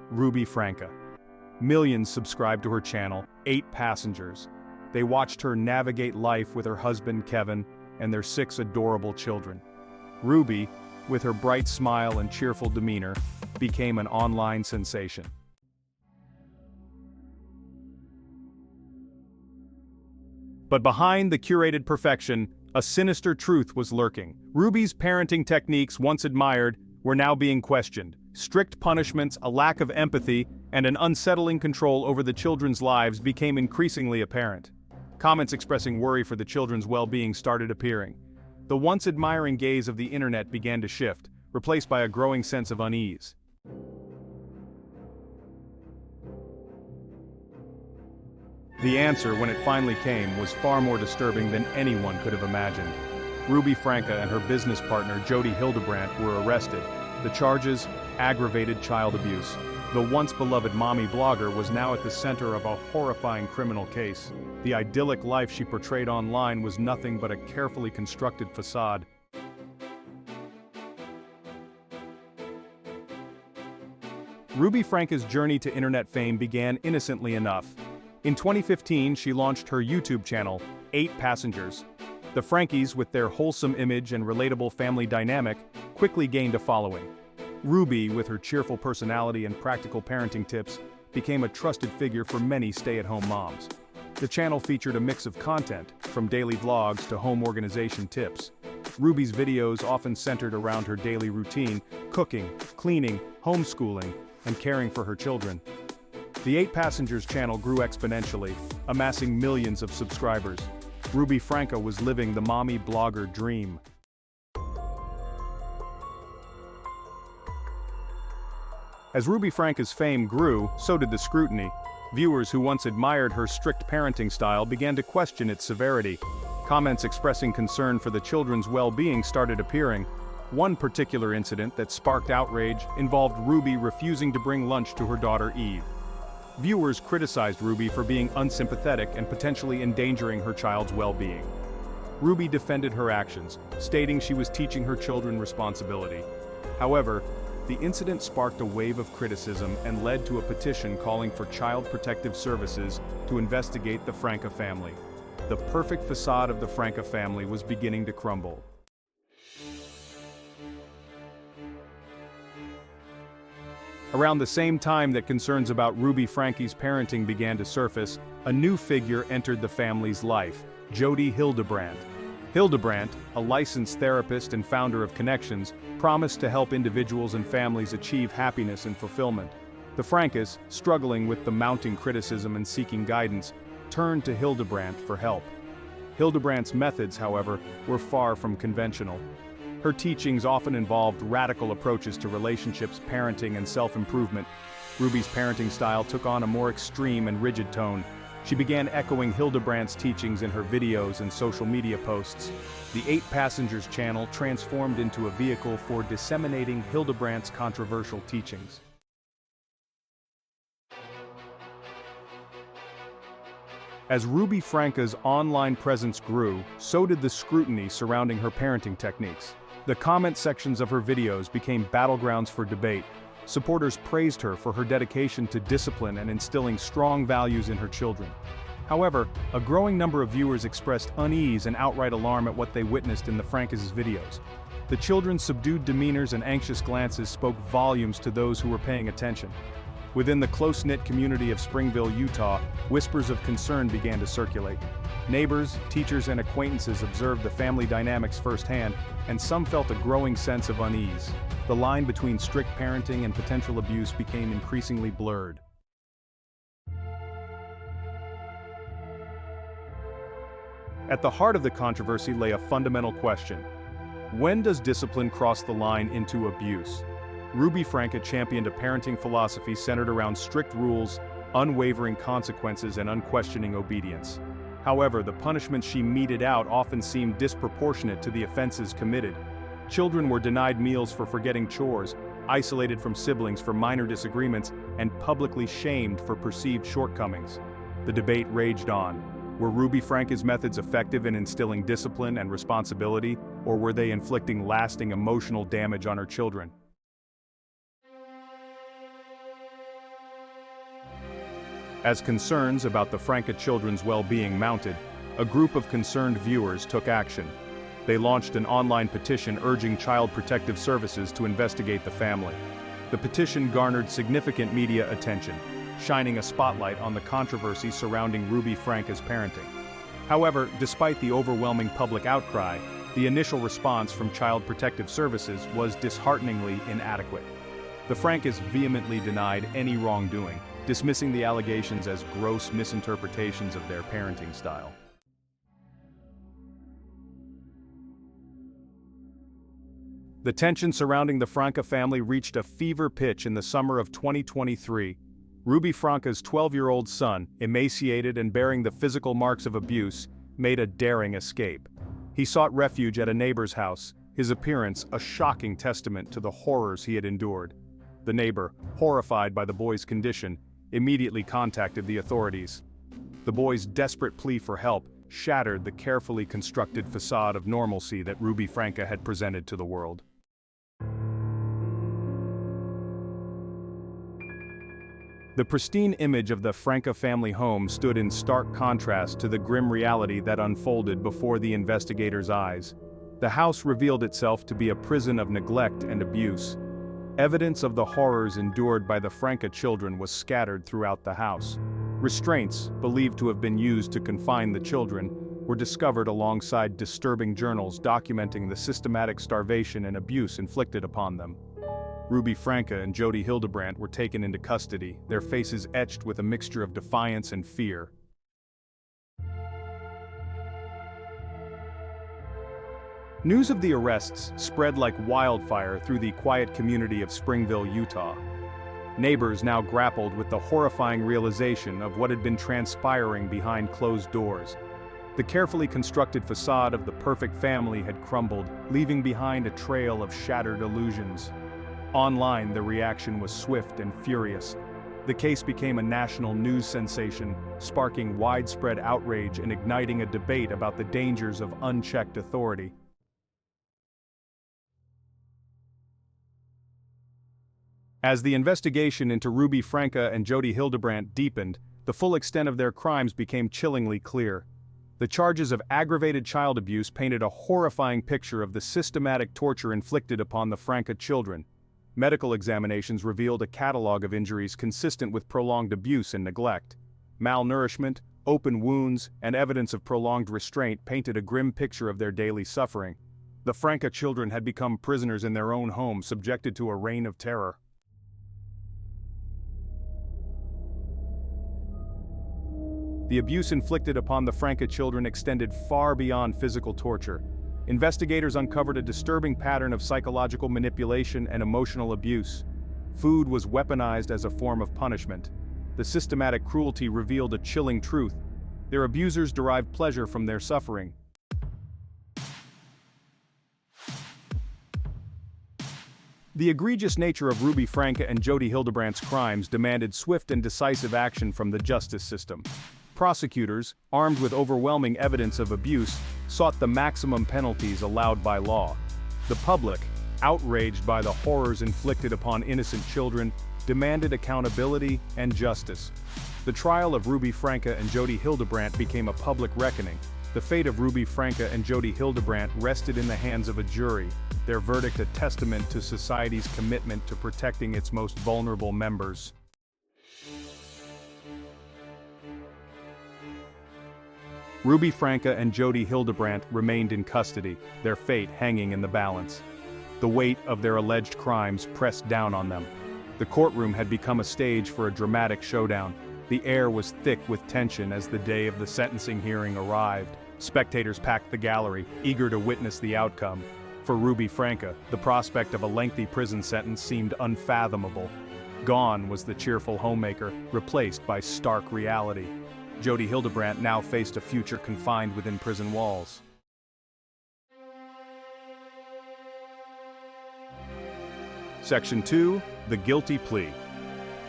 Ruby Franke. Millions subscribed to her channel, 8 passengers. They watched her navigate life with her husband Kevin and their 6 adorable children. Ruby, with her bright smile and cheerful demeanor, became an online sensation. But behind the curated perfection, a sinister truth was lurking. Ruby's parenting techniques, once admired, were now being questioned. Strict punishments, a lack of empathy, and an unsettling control over the children's lives became increasingly apparent. Comments expressing worry for the children's well-being started appearing. The once admiring gaze of the internet began to shift, replaced by a growing sense of unease. The answer, when it finally came, was far more disturbing than anyone could have imagined. Ruby Franke and her business partner Jodi Hildebrandt were arrested. The charges: aggravated child abuse. The once beloved mommy blogger was now at the center of a horrifying criminal case. The idyllic life she portrayed online was nothing but a carefully constructed facade. Ruby Franke's journey to internet fame began innocently enough. In 2015, she launched her YouTube channel, 8 Passengers. The Frankes, with their wholesome image and relatable family dynamic, quickly gained a following. Ruby, with her cheerful personality and practical parenting tips, became a trusted figure for many stay-at-home moms. The channel featured a mix of content, from daily vlogs to home organization tips. Ruby's videos often centered around her daily routine: cooking, cleaning, homeschooling, and caring for her children. The 8 Passengers channel grew exponentially, amassing millions of subscribers. Ruby Franke was living the mommy blogger dream. As Ruby Franke's fame grew, so did the scrutiny. Viewers who once admired her strict parenting style began to question its severity. Comments expressing concern for the children's well-being started appearing. One particular incident that sparked outrage involved Ruby refusing to bring lunch to her daughter Eve. Viewers criticized Ruby for being unsympathetic and potentially endangering her child's well-being. Ruby defended her actions, stating she was teaching her children responsibility. However, the incident sparked a wave of criticism and led to a petition calling for Child Protective Services to investigate the Franke family. The perfect facade of the Franke family was beginning to crumble. Around the same time that concerns about Ruby Franke's parenting began to surface, a new figure entered the family's life: Jodi Hildebrandt. Hildebrandt, a licensed therapist and founder of Connections, promised to help individuals and families achieve happiness and fulfillment. The Frankes, struggling with the mounting criticism and seeking guidance, turned to Hildebrandt for help. Hildebrandt's methods, however, were far from conventional. Her teachings often involved radical approaches to relationships, parenting, and self-improvement. Ruby's parenting style took on a more extreme and rigid tone. She began echoing Hildebrandt's teachings in her videos and social media posts. The 8 Passengers channel transformed into a vehicle for disseminating Hildebrandt's controversial teachings. As Ruby Franke's online presence grew, so did the scrutiny surrounding her parenting techniques. The comment sections of her videos became battlegrounds for debate. Supporters praised her for her dedication to discipline and instilling strong values in her children. However, a growing number of viewers expressed unease and outright alarm at what they witnessed in the Frankes' videos. The children's subdued demeanors and anxious glances spoke volumes to those who were paying attention. Within the close-knit community of Springville, Utah, whispers of concern began to circulate. Neighbors, teachers, and acquaintances observed the family dynamics firsthand, and some felt a growing sense of unease. The line between strict parenting and potential abuse became increasingly blurred. At the heart of the controversy lay a fundamental question: when does discipline cross the line into abuse? Ruby Franke championed a parenting philosophy centered around strict rules, unwavering consequences, and unquestioning obedience. However, the punishments she meted out often seemed disproportionate to the offenses committed. Children were denied meals for forgetting chores, isolated from siblings for minor disagreements, and publicly shamed for perceived shortcomings. The debate raged on. Were Ruby Franke's methods effective in instilling discipline and responsibility, or were they inflicting lasting emotional damage on her children? As concerns about the Franke children's well-being mounted, a group of concerned viewers took action. They launched an online petition urging Child Protective Services to investigate the family. The petition garnered significant media attention, shining a spotlight on the controversy surrounding Ruby Franke's parenting. However, despite the overwhelming public outcry, the initial response from Child Protective Services was dishearteningly inadequate. The Frankes vehemently denied any wrongdoing, dismissing the allegations as gross misinterpretations of their parenting style. The tension surrounding the Franke family reached a fever pitch in the summer of 2023. Ruby Franke's 12-year-old son, emaciated and bearing the physical marks of abuse, made a daring escape. He sought refuge at a neighbor's house, his appearance a shocking testament to the horrors he had endured. The neighbor, horrified by the boy's condition, immediately contacted the authorities. The boy's desperate plea for help shattered the carefully constructed facade of normalcy that Ruby Franke had presented to the world. The pristine image of the Franke family home stood in stark contrast to the grim reality that unfolded before the investigators' eyes. The house revealed itself to be a prison of neglect and abuse. Evidence of the horrors endured by the Franke children was scattered throughout the house. Restraints, believed to have been used to confine the children, were discovered alongside disturbing journals documenting the systematic starvation and abuse inflicted upon them. Ruby Franke and Jodi Hildebrandt were taken into custody, their faces etched with a mixture of defiance and fear. News of the arrests spread like wildfire through the quiet community of Springville, Utah. Neighbors now grappled with the horrifying realization of what had been transpiring behind closed doors. The carefully constructed facade of the perfect family had crumbled, leaving behind a trail of shattered illusions. Online, the reaction was swift and furious. The case became a national news sensation, sparking widespread outrage and igniting a debate about the dangers of unchecked authority. As the investigation into Ruby Franke and Jodi Hildebrandt deepened, the full extent of their crimes became chillingly clear. The charges of aggravated child abuse painted a horrifying picture of the systematic torture inflicted upon the Franke children. Medical examinations revealed a catalog of injuries consistent with prolonged abuse and neglect. Malnourishment, open wounds, and evidence of prolonged restraint painted a grim picture of their daily suffering. The Franke children had become prisoners in their own home, subjected to a reign of terror. The abuse inflicted upon the Franke children extended far beyond physical torture. Investigators uncovered a disturbing pattern of psychological manipulation and emotional abuse. Food was weaponized as a form of punishment. The systematic cruelty revealed a chilling truth: their abusers derived pleasure from their suffering. The egregious nature of Ruby Franke and Jodi Hildebrandt's crimes demanded swift and decisive action from the justice system. Prosecutors, armed with overwhelming evidence of abuse, sought the maximum penalties allowed by law. The public, outraged by the horrors inflicted upon innocent children, demanded accountability and justice. The trial of Ruby Franke and Jodi Hildebrandt became a public reckoning. The fate of Ruby Franke and Jodi Hildebrandt rested in the hands of a jury, their verdict a testament to society's commitment to protecting its most vulnerable members. Ruby Franke and Jodi Hildebrandt remained in custody, their fate hanging in the balance. The weight of their alleged crimes pressed down on them. The courtroom had become a stage for a dramatic showdown. The air was thick with tension as the day of the sentencing hearing arrived. Spectators packed the gallery, eager to witness the outcome. For Ruby Franke, the prospect of a lengthy prison sentence seemed unfathomable. Gone was the cheerful homemaker, replaced by stark reality. Jodi Hildebrandt now faced a future confined within prison walls. Section 2. The Guilty Plea.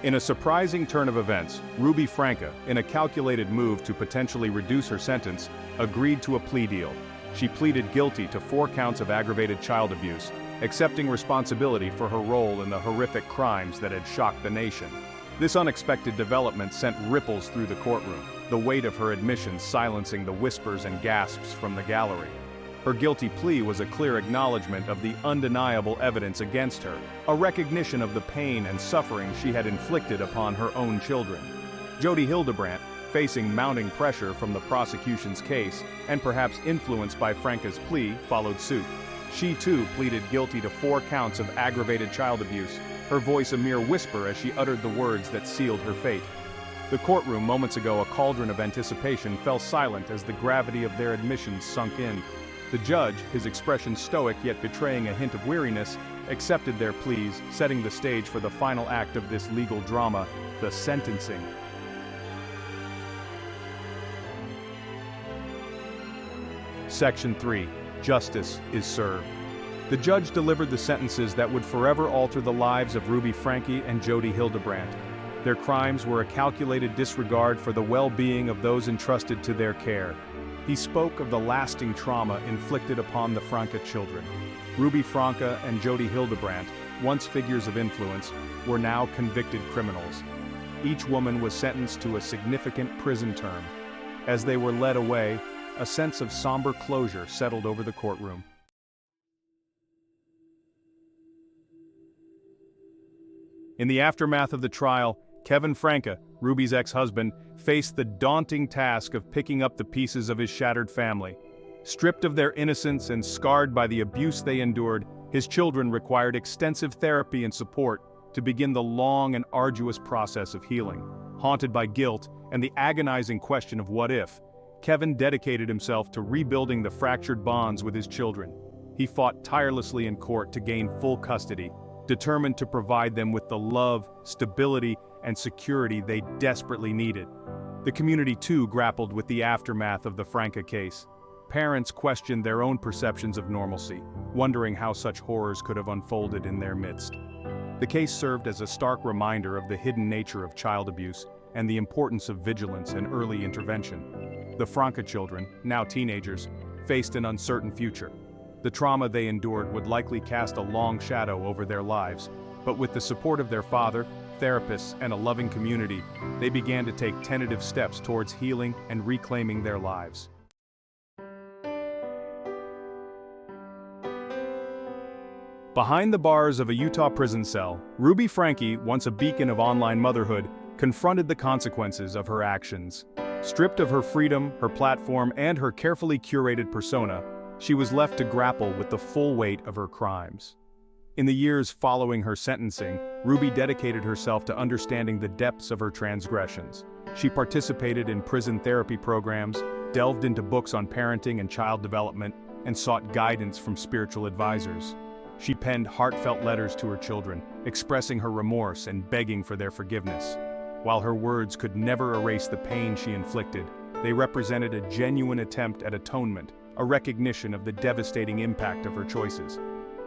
In a surprising turn of events, Ruby Franke, in a calculated move to potentially reduce her sentence, agreed to a plea deal. She pleaded guilty to 4 counts of aggravated child abuse, accepting responsibility for her role in the horrific crimes that had shocked the nation. This unexpected development sent ripples through the courtroom, the weight of her admission silencing the whispers and gasps from the gallery. Her guilty plea was a clear acknowledgement of the undeniable evidence against her, a recognition of the pain and suffering she had inflicted upon her own children. Jodi Hildebrandt, facing mounting pressure from the prosecution's case, and perhaps influenced by Franke's plea, followed suit. She too pleaded guilty to 4 counts of aggravated child abuse, her voice a mere whisper as she uttered the words that sealed her fate. The courtroom moments ago a cauldron of anticipation fell silent as the gravity of their admissions sunk in. The judge, his expression stoic yet betraying a hint of weariness, accepted their pleas, setting the stage for the final act of this legal drama, the sentencing. Section 3. Justice is served. The judge delivered the sentences that would forever alter the lives of Ruby Franke and Jodi Hildebrandt. Their crimes were a calculated disregard for the well-being of those entrusted to their care. He spoke of the lasting trauma inflicted upon the Franke children. Ruby Franke and Jodi Hildebrandt, once figures of influence, were now convicted criminals. Each woman was sentenced to a significant prison term. As they were led away, a sense of somber closure settled over the courtroom. In the aftermath of the trial, Kevin Franke, Ruby's ex-husband, faced the daunting task of picking up the pieces of his shattered family. Stripped of their innocence and scarred by the abuse they endured, his children required extensive therapy and support to begin the long and arduous process of healing. Haunted by guilt and the agonizing question of what if, Kevin dedicated himself to rebuilding the fractured bonds with his children. He fought tirelessly in court to gain full custody, determined to provide them with the love, stability, and security they desperately needed. The community too grappled with the aftermath of the Franke case. Parents questioned their own perceptions of normalcy, wondering how such horrors could have unfolded in their midst. The case served as a stark reminder of the hidden nature of child abuse and the importance of vigilance and early intervention. The Franke children, now teenagers, faced an uncertain future. The trauma they endured would likely cast a long shadow over their lives, but with the support of their father, therapists, and a loving community, they began to take tentative steps towards healing and reclaiming their lives. Behind the bars of a Utah prison cell, Ruby Franke, once a beacon of online motherhood, confronted the consequences of her actions. Stripped of her freedom, her platform, and her carefully curated persona, she was left to grapple with the full weight of her crimes. In the years following her sentencing, Ruby dedicated herself to understanding the depths of her transgressions. She participated in prison therapy programs, delved into books on parenting and child development, and sought guidance from spiritual advisors. She penned heartfelt letters to her children, expressing her remorse and begging for their forgiveness. While her words could never erase the pain she inflicted, they represented a genuine attempt at atonement, a recognition of the devastating impact of her choices.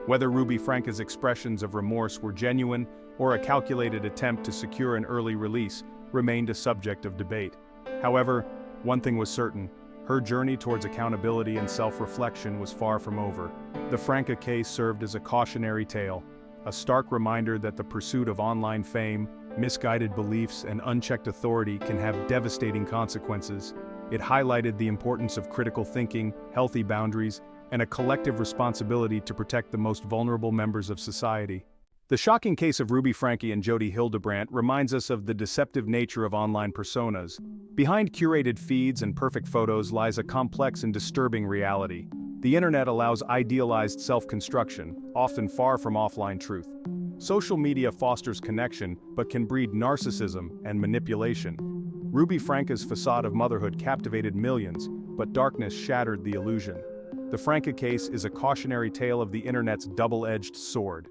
Whether Ruby Franke's expressions of remorse were genuine or a calculated attempt to secure an early release remained a subject of debate. However, one thing was certain: her journey towards accountability and self-reflection was far from over. The Franke case served as a cautionary tale, a stark reminder that the pursuit of online fame, misguided beliefs, and unchecked authority can have devastating consequences. It highlighted the importance of critical thinking, healthy boundaries, and a collective responsibility to protect the most vulnerable members of society. The shocking case of Ruby Franke and Jodi Hildebrandt reminds us of the deceptive nature of online personas. Behind curated feeds and perfect photos lies a complex and disturbing reality. The internet allows idealized self-construction, often far from offline truth. Social media fosters connection, but can breed narcissism and manipulation. Ruby Franke's facade of motherhood captivated millions, but darkness shattered the illusion. The Franke case is a cautionary tale of the internet's double-edged sword.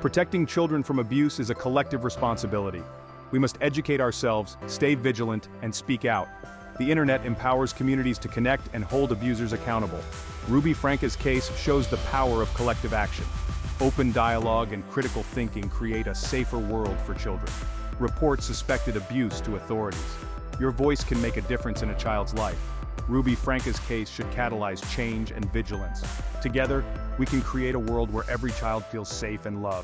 Protecting children from abuse is a collective responsibility. We must educate ourselves, stay vigilant, and speak out. The internet empowers communities to connect and hold abusers accountable. Ruby Franke's case shows the power of collective action. Open dialogue and critical thinking create a safer world for children. Report suspected abuse to authorities. Your voice can make a difference in a child's life. Ruby Franke's case should catalyze change and vigilance. Together, we can create a world where every child feels safe and loved.